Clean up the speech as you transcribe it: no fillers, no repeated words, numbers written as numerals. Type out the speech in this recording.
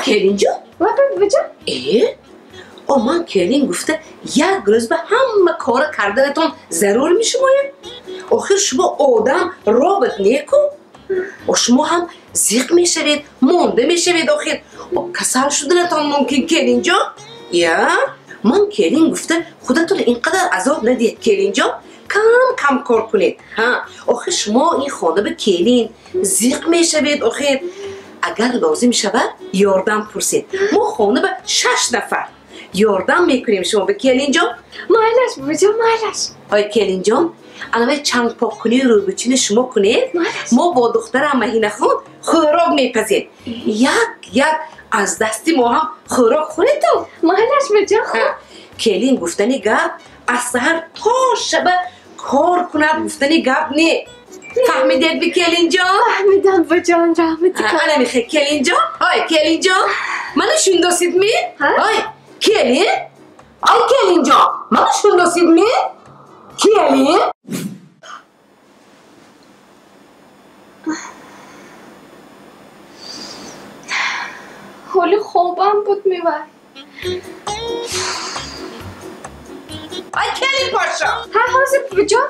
کلین جان بابا جان من کلین گفته یک روز به همه کار کردنتون ضرور میشماید. آخر شما آدم رابط نیکو و شما هم زیق میشوید مونده میشوید. آخر کسل شدنتان ممکن کلین جان. من کلین گفته خودتون اینقدر عذاب ندید کلین جان، کم کار کنید. آخه شما این خانه به کلین زیق میشوید. آخه اگر لازم شود یاردم پرسید. ما خانه به 6 نفر یاردم میکنیم شما به کلین جان. مالش بابا جان مالش. آی کلین جان الان چنگ پاک کنی رو بچین شما کنید. ما با دخترم مهینه خان خوراک میپزید. یک از دستی ما هم خوراک خورید تو. مالش بجا خود کلین گفتنی گپ از سهر تا شبه کار کند گفتنی گپ نه. فهمیدید به کلین جان؟ فهمیدم با جان رحمتی کنم. انا میخوای کلین جان؟ آی کلین جان منو شنداسید می؟ آی کلین؟ آی کلین جان منو شنداسید می؟ کلین؟ حالی خوابم بود میبر. آی کلین پاشا حاضر بابا جان